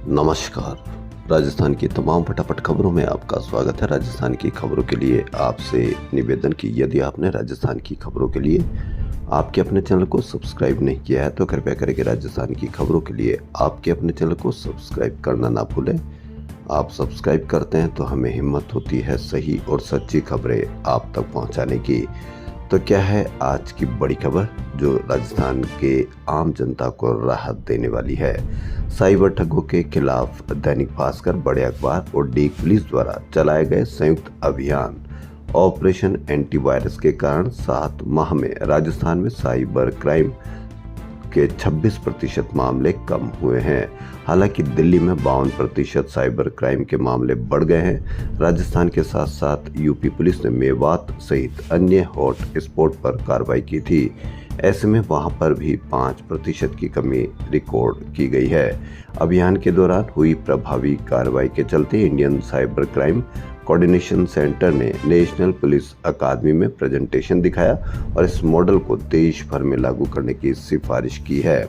नमस्कार। राजस्थान की तमाम फटाफट खबरों में आपका स्वागत है। राजस्थान की खबरों के लिए आपसे निवेदन कि यदि आपने राजस्थान की खबरों के लिए आपके अपने चैनल को सब्सक्राइब नहीं किया है तो कृपया करके राजस्थान की खबरों के लिए आपके अपने चैनल को सब्सक्राइब करना ना भूलें। आप सब्सक्राइब करते हैं तो हमें हिम्मत होती है सही और सच्ची खबरें आप तक पहुंचाने की। तो क्या है आज की बड़ी खबर जो राजस्थान के आम जनता को राहत देने वाली है। साइबर ठगों के खिलाफ दैनिक भास्कर, बड़े अखबार और डीग पुलिस द्वारा चलाए गए संयुक्त अभियान ऑपरेशन एंटीवायरस के कारण 7 माह में राजस्थान में साइबर क्राइम के 26% मामले कम हुए हैं। हालांकि दिल्ली में 52% साइबर क्राइम के मामले बढ़ गए हैं। राजस्थान के साथ साथ यूपी पुलिस ने मेवात सहित अन्य हॉट स्पॉट पर कार्रवाई की थी। ऐसे में वहां पर भी 5% की कमी रिकॉर्ड की गई है। अभियान के दौरान हुई प्रभावी कार्रवाई के चलते Indian cyber crime coordination centre ने नेशनल पुलिस अकादमी में प्रेजेंटेशन दिखाया और इस मॉडल को देश भर में लागू करने की सिफारिश की है।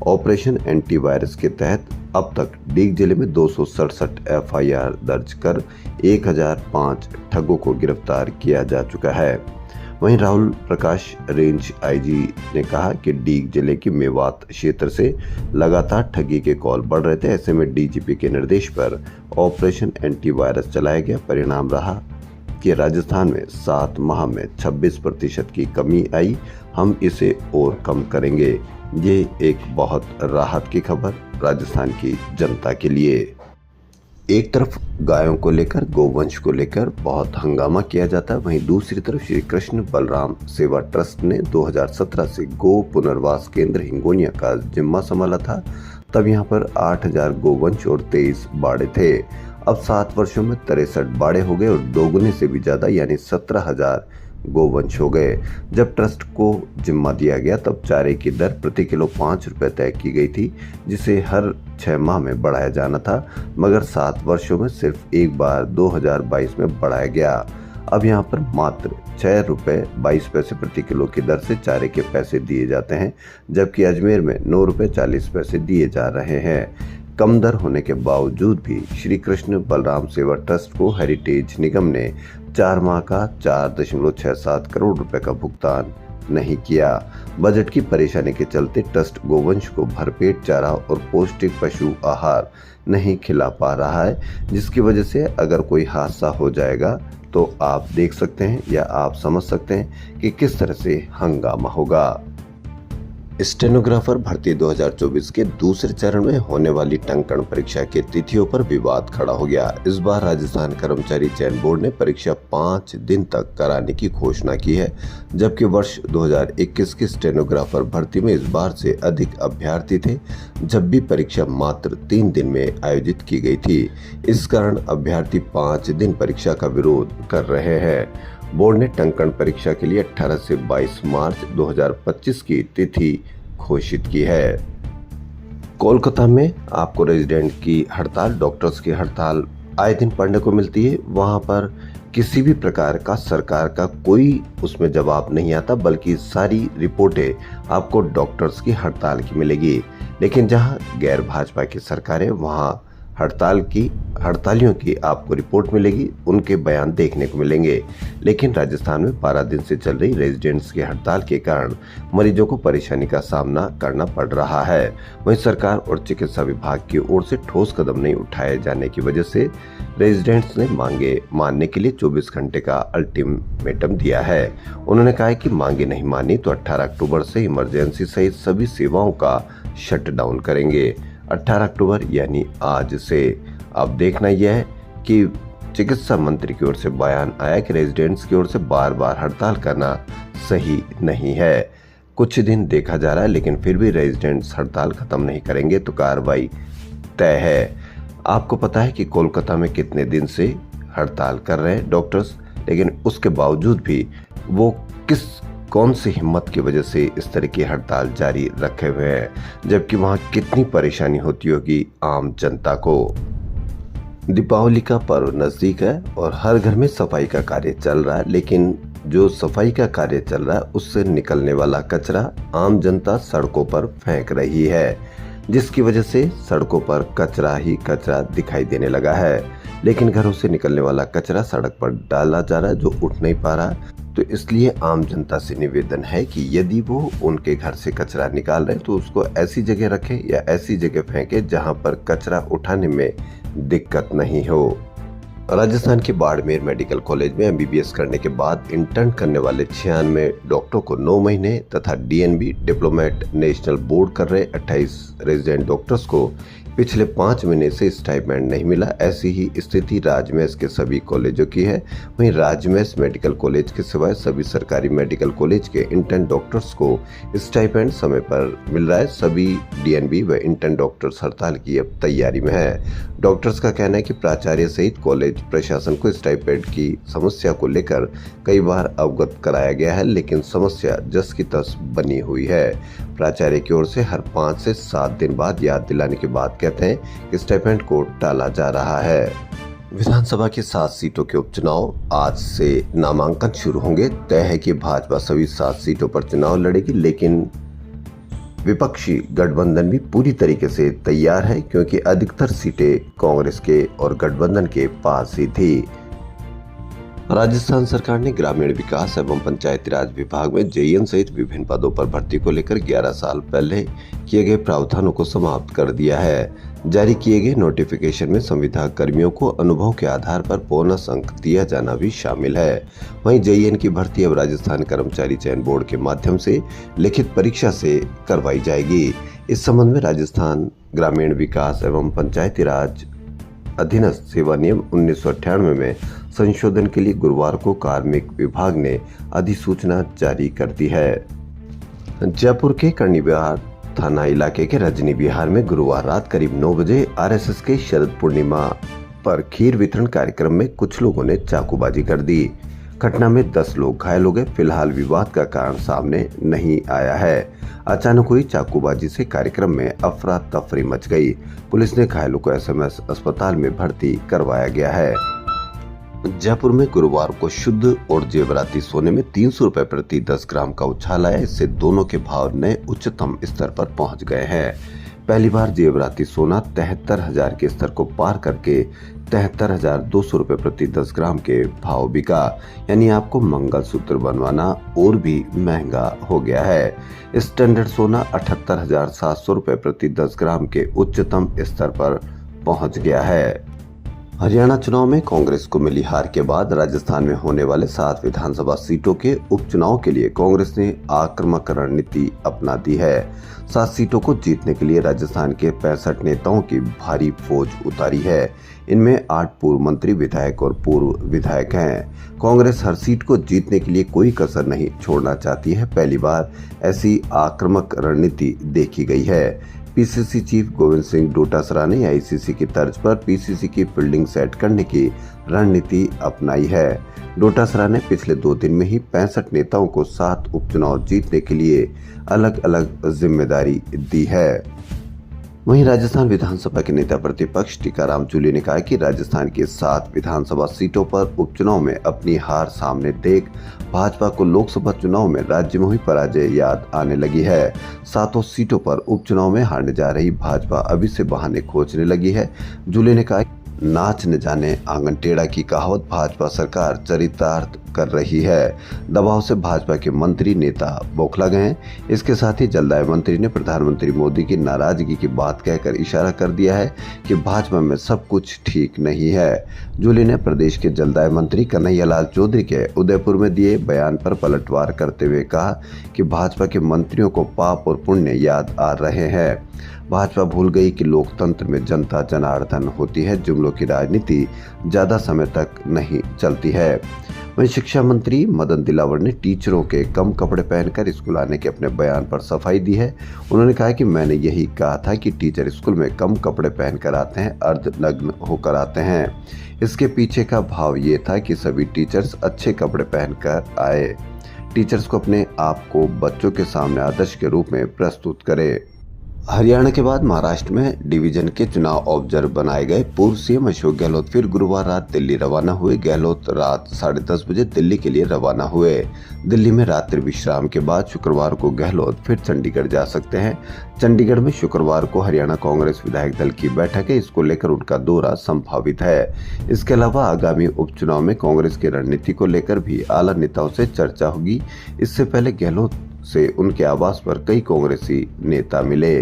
ऑपरेशन एंटीवायरस के तहत अब तक डीग जिले में 267 एफआईआर दर्ज कर 1005 ठगों को गिरफ्तार किया जा चुका है। वहीं राहुल प्रकाश रेंज आईजी ने कहा कि डीग जिले की मेवात क्षेत्र से लगातार ठगी के कॉल बढ़ रहे थे। ऐसे में डीजीपी के निर्देश पर ऑपरेशन एंटीवायरस चलाया गया। परिणाम रहा कि राजस्थान में 7 माह में 26% की कमी आई। हम इसे और कम करेंगे। ये एक बहुत राहत की खबर राजस्थान की जनता के लिए। एक तरफ गायों को लेकर, गोवंश को लेकर बहुत हंगामा किया जाता है, वहीं दूसरी तरफ श्री कृष्ण बलराम सेवा ट्रस्ट ने 2017 से गो पुनर्वास केंद्र हिंगोनिया का जिम्मा संभाला था। तब यहां पर 8000 गोवंश और 23 बाड़े थे। अब 7 वर्षों में 63 बाड़े हो गए और दोगुने से भी ज्यादा यानी 17,000 गोवंश हो गए। जब ट्रस्ट को जिम्मा दिया गया तब चारे की दर प्रति किलो 5 रुपए तय की गई थी, जिसे हर 6 माह में बढ़ाया जाना था, मगर 7 वर्षों में सिर्फ एक बार 2022 में बढ़ाया गया। अब यहाँ पर मात्र 6 रुपए 22 पैसे प्रति किलो की दर से चारे के पैसे दिए जाते हैं, जबकि अजमेर में 9 रुपए 40 पैसे दिए जा रहे हैं। कम दर होने के बावजूद भी श्री कृष्ण बलराम सेवा ट्रस्ट को हेरिटेज निगम ने 4 माह का 4.67 करोड़ रुपए का भुगतान नहीं किया। बजट की परेशानी के चलते ट्रस्ट गोवंश को भरपेट चारा और पौष्टिक पशु आहार नहीं खिला पा रहा है, जिसकी वजह से अगर कोई हादसा हो जाएगा तो आप देख सकते हैं या आप समझ सकते हैं कि किस तरह से हंगामा होगा। स्टेनोग्राफर भर्ती 2024 के दूसरे चरण में होने वाली टंकण परीक्षा की तिथियों पर विवाद खड़ा हो गया। इस बार राजस्थान कर्मचारी चयन बोर्ड ने परीक्षा 5 दिन तक कराने की घोषणा की है, जबकि वर्ष 2021 की स्टेनोग्राफर भर्ती में इस बार से अधिक अभ्यर्थी थे, जब भी परीक्षा मात्र 3 दिन में आयोजित की गई थी। इस कारण अभ्यर्थी 5 दिन परीक्षा का विरोध कर रहे हैं। बोर्ड ने टंकण परीक्षा के लिए 18 से 22 मार्च 2025 की तिथि घोषित की है। कोलकाता में आपको रेजिडेंट की हड़ताल, डॉक्टर्स की हड़ताल आए दिन पढ़ने को मिलती है। वहां पर किसी भी प्रकार का सरकार का कोई उसमें जवाब नहीं आता, बल्कि सारी रिपोर्टें आपको डॉक्टर्स की हड़ताल की मिलेगी। लेकिन जहां गैर भाजपा की सरकार है वहां हड़तालियों की आपको रिपोर्ट मिलेगी, उनके बयान देखने को मिलेंगे। लेकिन राजस्थान में 12 दिन से चल रही रेजिडेंट्स की हड़ताल के कारण मरीजों को परेशानी का सामना करना पड़ रहा है। वहीं सरकार और चिकित्सा विभाग की ओर से ठोस कदम नहीं उठाए जाने की वजह से रेजिडेंट्स ने मांगे मानने के लिए 24 घंटे का अल्टीमेटम दिया है। उन्होंने कहा है कि मांगे नहीं मानी तो 18 अक्टूबर से इमरजेंसी सहित सभी सेवाओं का शटडाउन करेंगे। 18 अक्टूबर यानी आज से। अब देखना यह है कि चिकित्सा मंत्री की ओर से बयान आया कि रेजिडेंट्स की ओर से बार बार हड़ताल करना सही नहीं है। कुछ दिन देखा जा रहा है, लेकिन फिर भी रेजिडेंट्स हड़ताल खत्म नहीं करेंगे तो कार्रवाई तय है। आपको पता है कि कोलकाता में कितने दिन से हड़ताल कर रहे हैं डॉक्टर्स, लेकिन उसके बावजूद भी वो कौन सी हिम्मत की वजह से इस तरह की हड़ताल जारी रखे हुए हैं, जबकि वहां कितनी परेशानी होती होगी आम जनता को। दीपावली का पर्व नजदीक है और हर घर में सफाई का कार्य चल रहा है, लेकिन जो सफाई का कार्य चल रहा है उससे निकलने वाला कचरा आम जनता सड़कों पर फेंक रही है। जिसकी वजह से सड़कों पर कचरा ही कचरा दिखाई देने लगा है। लेकिन घरों से निकलने वाला कचरा सड़क पर डाला जा रहा है जो उठ नहीं पा रहा। तो इसलिए आम जनता से निवेदन है कि यदि वो उनके घर से कचरा निकाल रहे हैं तो उसको ऐसी जगह रखें या ऐसी जगह फेंकें जहां पर कचरा उठाने में दिक्कत नहीं हो। राजस्थान के बाड़मेर मेडिकल कॉलेज में एमबीबीएस करने के बाद इंटर्न करने वाले 96 डॉक्टरों को 9 महीने तथा डीएनबी डिप्लोमेट नेशनल बोर्ड कर रहे 28 रेजिडेंट डॉक्टर्स को पिछले 5 महीने से स्टाइपेंड नहीं मिला। ऐसी ही स्थिति राजमेस के सभी कॉलेजों की है। वहीं राजमेस मेडिकल कॉलेज के सिवाय सभी सरकारी मेडिकल कॉलेज के इंटर्न डॉक्टर्स को स्टाइपेंड समय पर मिल रहा है। सभी डीएनबी व इंटर्न डॉक्टर्स हड़ताल की अब तैयारी में है। डॉक्टर्स का कहना है कि प्राचार्य सहित कॉलेज प्रशासन को स्टाइपेंड की समस्या को लेकर कई बार अवगत कराया गया है, लेकिन समस्या जस की तस बनी हुई है। प्राचार्य की ओर से हर 5 से 7 दिन बाद याद दिलाने के बाद कहते हैं कि स्टाइपेंड को टाला जा रहा है। विधानसभा की 7 सीटों के उपचुनाव आज से नामांकन शुरू होंगे। तय है कि भाजपा सभी 7 सीटों पर चुनाव लड़ेगी, लेकिन विपक्षी गठबंधन भी पूरी तरीके से तैयार है क्योंकि अधिकतर सीटें कांग्रेस के और गठबंधन के पास ही थी। राजस्थान सरकार ने ग्रामीण विकास एवं पंचायती राज विभाग में जेईएन सहित विभिन्न पदों पर भर्ती को लेकर 11 साल पहले किए गए प्रावधानों को समाप्त कर दिया है। जारी किए गए नोटिफिकेशन में संविदा कर्मियों को अनुभव के आधार पर बोनस अंक दिया जाना भी शामिल है। वहीं जेईएन की भर्ती अब राजस्थान कर्मचारी चयन बोर्ड के माध्यम से लिखित परीक्षा से करवाई जाएगी। इस संबंध में राजस्थान ग्रामीण विकास एवं पंचायती राज अधीनस्थ सेवा नियम 1998 में संशोधन के लिए गुरुवार को कार्मिक विभाग ने अधिसूचना जारी कर दी है। जयपुर के कर्णी विहार थाना इलाके के रजनी विहार में गुरुवार रात करीब 9 बजे आरएसएस के शरद पूर्णिमा पर खीर वितरण कार्यक्रम में कुछ लोगों ने चाकूबाजी कर दी। घटना में 10 लोग घायल हो गए। फिलहाल विवाद का कारण सामने नहीं आया है। अचानक हुई चाकूबाजी से कार्यक्रम में अफरा तफरी मच गई। पुलिस ने घायलों को एसएमएस अस्पताल में भर्ती करवाया गया है। जयपुर में गुरुवार को शुद्ध और जेवराती सोने में 300 रुपए प्रति 10 ग्राम का उछाल आया। इससे दोनों के भाव नए उच्चतम स्तर पर पहुंच गए हैं। पहली बार जेवराती सोना 73,000 के स्तर को पार करके 73,200 रुपए प्रति 10 ग्राम के भाव बिका। यानी आपको मंगलसूत्र बनवाना और भी महंगा हो गया है। स्टैंडर्ड सोना 78,700 रुपए प्रति 10 ग्राम के उच्चतम स्तर पर पहुंच गया है। हरियाणा चुनाव में कांग्रेस को मिली हार के बाद राजस्थान में होने वाले 7 विधानसभा सीटों के उपचुनाव के लिए कांग्रेस ने आक्रामक रणनीति अपना दी है। 7 सीटों को जीतने के लिए राजस्थान के 65 नेताओं की भारी फौज उतारी है। इनमें 8 पूर्व मंत्री, विधायक और पूर्व विधायक हैं। कांग्रेस हर सीट को जीतने के लिए कोई कसर नहीं छोड़ना चाहती है। पहली बार ऐसी आक्रामक रणनीति देखी गई है। पीसीसी चीफ गोविंद सिंह डोटासरा ने आईसीसी की तर्ज पर पीसीसी की फील्डिंग सेट करने की रणनीति अपनाई है। डोटासरा ने पिछले 2 दिन में ही 65 नेताओं को 7 उपचुनाव जीतने के लिए अलग अलग जिम्मेदारी दी है। वहीं राजस्थान विधानसभा के नेता प्रतिपक्ष टीकाराम जूली ने कहा कि राजस्थान की 7 विधानसभा सीटों पर उपचुनाव में अपनी हार सामने देख भाजपा को लोकसभा चुनाव में राज्य में हुई पराजय याद आने लगी है। 7 सीटों पर उपचुनाव में हारने जा रही भाजपा अभी से बहाने खोजने लगी है। जूली ने कहा नाच न जाने आंगन टेढ़ा की कहावत भाजपा सरकार चरितार्थ कर रही है। दबाव से भाजपा के मंत्री नेता बौखला गए हैं। इसके साथ ही जलदाय मंत्री ने प्रधानमंत्री मोदी की नाराजगी की बात कहकर इशारा कर दिया है कि भाजपा में सब कुछ ठीक नहीं है। जूली ने प्रदेश के जलदाय मंत्री कन्हैयालाल चौधरी के उदयपुर में दिए बयान पर पलटवार करते हुए कहा कि भाजपा के मंत्रियों को पाप और पुण्य याद आ रहे हैं। भाजपा भूल गई कि लोकतंत्र में जनता जनार्दन होती है। जुमलों की राजनीति ज्यादा समय तक नहीं चलती है। वहीं शिक्षा मंत्री मदन दिलावर ने टीचरों के कम कपड़े पहनकर स्कूल आने के अपने बयान पर सफाई दी है। उन्होंने कहा कि मैंने यही कहा था कि टीचर स्कूल में कम कपड़े पहनकर आते हैं, अर्धनग्न होकर आते हैं। इसके पीछे का भाव ये था कि सभी टीचर्स अच्छे कपड़े पहनकर आए। टीचर्स को अपने आप को बच्चों के सामने आदर्श के रूप में प्रस्तुत करें। हरियाणा के बाद महाराष्ट्र में डिवीजन के चुनाव ऑब्जर्वर बनाए गए पूर्व सीएम अशोक गहलोत फिर गुरुवार रात दिल्ली रवाना हुए। गहलोत रात 10:30 बजे दिल्ली के लिए रवाना हुए। दिल्ली में रात्रि विश्राम के बाद शुक्रवार को गहलोत फिर चंडीगढ़ जा सकते हैं। चंडीगढ़ में शुक्रवार को हरियाणा कांग्रेस विधायक दल की बैठक है, इसको लेकर उनका दौरा संभावित है। इसके अलावा आगामी उपचुनाव में कांग्रेस की रणनीति को लेकर भी आला नेताओं से चर्चा होगी। इससे पहले गहलोत से उनके आवास पर कई कांग्रेसी नेता मिले।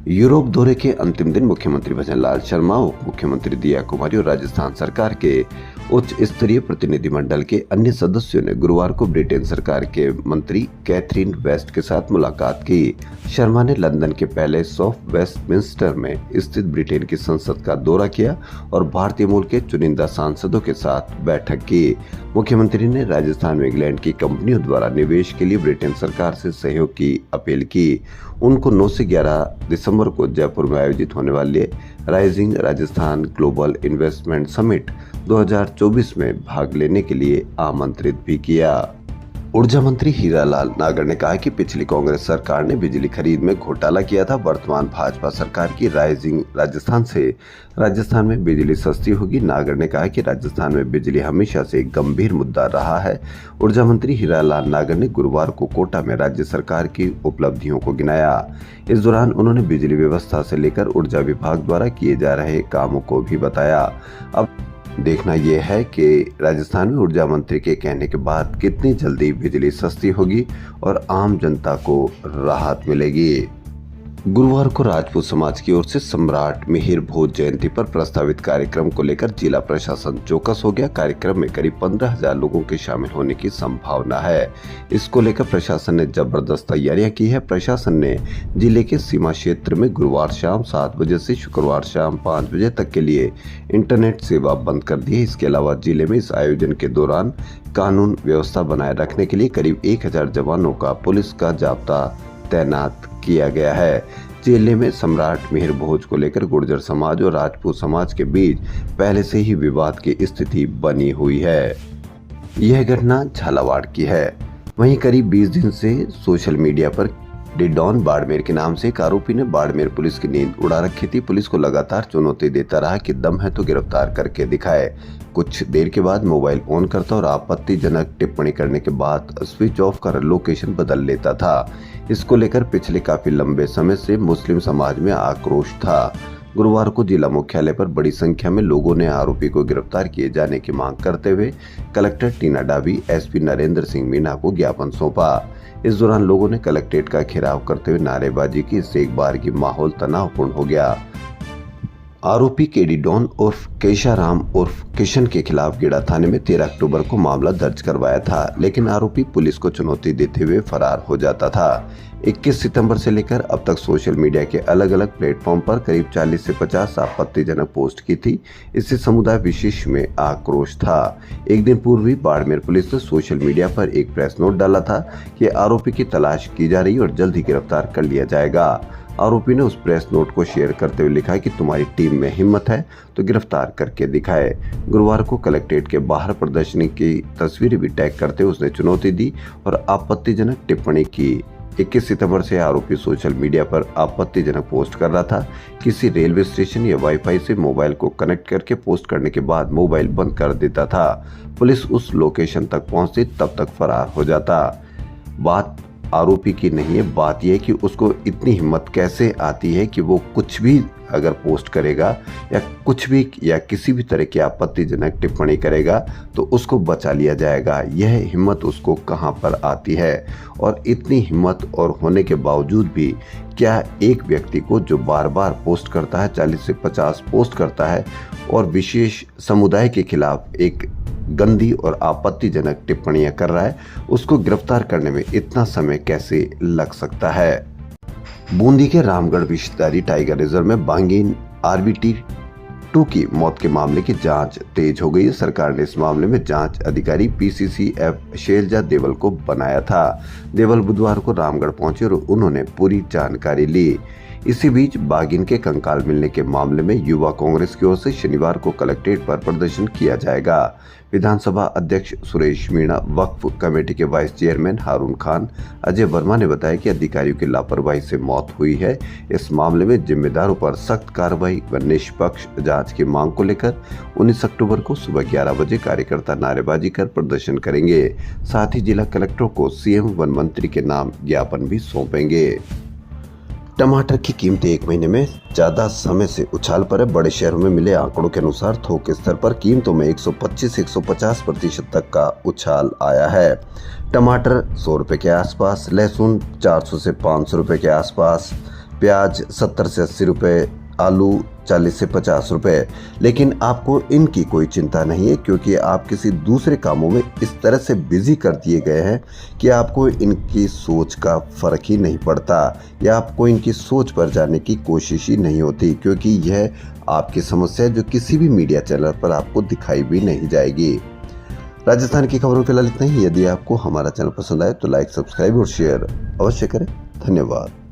यूरोप दौरे के अंतिम दिन मुख्यमंत्री भजनलाल शर्मा, उप मुख्यमंत्री दिया कुमारी और राजस्थान सरकार के उच्च स्तरीय प्रतिनिधिमंडल के अन्य सदस्यों ने गुरुवार को ब्रिटेन सरकार के मंत्री कैथरीन वेस्ट के साथ मुलाकात की। शर्मा ने लंदन के पैलेस ऑफ वेस्टमिंस्टर में स्थित ब्रिटेन की संसद का दौरा किया और भारतीय मूल के चुनिंदा सांसदों के साथ बैठक की। मुख्यमंत्री ने राजस्थान में इंग्लैंड की कंपनियों द्वारा निवेश के लिए ब्रिटेन सरकार से सहयोग की अपील की। उनको 9 से 11 दिसंबर को जयपुर में आयोजित होने वाले rising Rajasthan global investment summit 2024 में भाग लेने के लिए आमंत्रित भी किया। ऊर्जा मंत्री हीरालाल नागर ने कहा कि पिछली कांग्रेस सरकार ने बिजली खरीद में घोटाला किया था। वर्तमान भाजपा सरकार की राइजिंग राजस्थान से राजस्थान में बिजली सस्ती होगी। नागर ने कहा कि राजस्थान में बिजली हमेशा से एक गंभीर मुद्दा रहा है। ऊर्जा मंत्री हीरालाल नागर ने गुरुवार को कोटा में राज्य सरकार की उपलब्धियों को गिनाया। इस दौरान उन्होंने बिजली व्यवस्था से लेकर ऊर्जा विभाग द्वारा किए जा रहे कामों को भी बताया। अब देखना यह है कि राजस्थान में ऊर्जा मंत्री के कहने के बाद कितनी जल्दी बिजली सस्ती होगी और आम जनता को राहत मिलेगी। गुरुवार को राजपूत समाज की ओर से सम्राट मिहिर भोज जयंती पर प्रस्तावित कार्यक्रम को लेकर जिला प्रशासन चौकस हो गया। कार्यक्रम में करीब 15,000 लोगों के शामिल होने की संभावना है। इसको लेकर प्रशासन ने जबरदस्त तैयारियां की है। प्रशासन ने जिले के सीमा क्षेत्र में गुरुवार शाम 7 बजे से शुक्रवार शाम 5 बजे तक के लिए इंटरनेट सेवा बंद कर दी है। इसके अलावा जिले में इस आयोजन के दौरान कानून व्यवस्था बनाए रखने के लिए करीब 1000 जवानों का पुलिस का जाब्ता तैनात किया गया है। जिले में सम्राट मिहिर भोज को लेकर गुर्जर समाज और राजपूत समाज के बीच पहले से ही विवाद की स्थिति बनी हुई है। यह घटना झालावाड़ की है। वहीं करीब 20 दिन से सोशल मीडिया पर डॉन बाड़मेर के नाम से एक आरोपी ने बाड़मेर पुलिस की नींद उड़ा रखी थी। पुलिस को लगातार चुनौती देता रहा कि दम है तो गिरफ्तार करके दिखाए। कुछ देर के बाद मोबाइल ऑन करता और आपत्तिजनक टिप्पणी करने के बाद स्विच ऑफ कर लोकेशन बदल लेता था। इसको लेकर पिछले काफी लंबे समय से मुस्लिम समाज में आक्रोश था। गुरुवार को जिला मुख्यालय पर बड़ी संख्या में लोगों ने आरोपी को गिरफ्तार किए जाने की मांग करते हुए कलेक्टर टीना डाबी, एसपी नरेंद्र सिंह मीना को ज्ञापन सौंपा। इस दौरान लोगों ने कलेक्ट्रेट का घेराव करते हुए नारेबाजी की। इससे एक बार की माहौल तनावपूर्ण हो गया। आरोपी केडी डॉन उर्फ केशाराम उर्फ किशन के खिलाफ गेड़ा थाने में 13 अक्टूबर को मामला दर्ज करवाया था, लेकिन आरोपी पुलिस को चुनौती देते हुए फरार हो जाता था। 21 सितंबर से लेकर अब तक सोशल मीडिया के अलग अलग प्लेटफॉर्म पर करीब 40 से 50 आपत्तिजनक पोस्ट की थी। इससे समुदाय विशेष में आक्रोश था। एक दिन पूर्व ही बाड़मेर पुलिस ने सोशल मीडिया पर एक प्रेस नोट डाला था कि आरोपी की तलाश की जा रही और जल्द ही गिरफ्तार कर लिया जाएगा। आरोपी ने उस प्रेस नोट को शेयर करते हुए लिखा कि तुम्हारी टीम में हिम्मत है तो गिरफ्तार करके दिखाए। गुरुवार को कलेक्ट्रेट के बाहर प्रदर्शनी की तस्वीरें भी टैग करते हुए उसने चुनौती दी और आपत्तिजनक टिप्पणी की। 21 सितंबर से आरोपी सोशल मीडिया पर आपत्तिजनक पोस्ट कर रहा था। किसी रेलवे स्टेशन या वाईफाई से मोबाइल को कनेक्ट करके पोस्ट करने के बाद मोबाइल बंद कर देता था। पुलिस उस लोकेशन तक पहुंचती तब तक फरार हो जाता। बात आरोपी की नहीं है, बात यह कि उसको इतनी हिम्मत कैसे आती है कि वो कुछ भी अगर पोस्ट करेगा या कुछ भी या किसी भी तरह की आपत्तिजनक टिप्पणी करेगा तो उसको बचा लिया जाएगा। यह हिम्मत उसको कहां पर आती है? और इतनी हिम्मत और होने के बावजूद भी क्या एक व्यक्ति को जो बार बार पोस्ट करता है, 40 से 50 पोस्ट करता है और विशेष समुदाय के खिलाफ एक गंदी और आपत्तिजनक टिप्पणियां कर रहा है, उसको गिरफ्तार करने में इतना समय कैसे लग सकता है? बूंदी के रामगढ़ विषधारी टाइगर रिजर्व में बांगीन RBT2 की मौत के मामले की जांच तेज हो गई है। सरकार ने इस मामले में जांच अधिकारी PCCF शैलजा देवल को बनाया था। देवल बुधवार को रामगढ़ पहुंचे और उन्होंने पूरी जानकारी ली। इसी बीच बाघिन के कंकाल मिलने के मामले में युवा कांग्रेस की ओर से शनिवार को कलेक्ट्रेट पर प्रदर्शन किया जाएगा। विधानसभा अध्यक्ष सुरेश मीणा, वक्फ कमेटी के वाइस चेयरमैन हारून खान, अजय वर्मा ने बताया कि अधिकारियों की लापरवाही से मौत हुई है। इस मामले में जिम्मेदारों पर सख्त कार्रवाई व निष्पक्ष जांच की मांग को लेकर 19 अक्टूबर को सुबह 11 बजे कार्यकर्ता नारेबाजी कर प्रदर्शन करेंगे। साथ ही जिला कलेक्टर को सीएम वन मंत्री के नाम ज्ञापन भी सौंपेंगे। टमाटर की कीमतें एक महीने में ज्यादा समय से उछाल पर है। बड़े शहरों में मिले आंकड़ों के अनुसार थोक स्तर पर कीमतों में 125-150% तक का उछाल आया है। टमाटर 100 रुपए के आसपास, लहसुन 400 से 500 रुपए के आसपास, प्याज 70 से 80 रुपए, आलू 40 से 50 रुपए। लेकिन आपको इनकी कोई चिंता नहीं है, क्योंकि आप किसी दूसरे कामों में इस तरह से बिजी कर दिए गए हैं कि आपको इनकी सोच का फर्क ही नहीं पड़ता, या आपको इनकी सोच पर जाने की कोशिश ही नहीं होती, क्योंकि यह आपकी समस्या है जो किसी भी मीडिया चैनल पर आपको दिखाई भी नहीं जाएगी। राजस्थान की खबरों फिलहाल इतना ही। यदि आपको हमारा चैनल पसंद आए तो लाइक, सब्सक्राइब और शेयर अवश्य करें। धन्यवाद।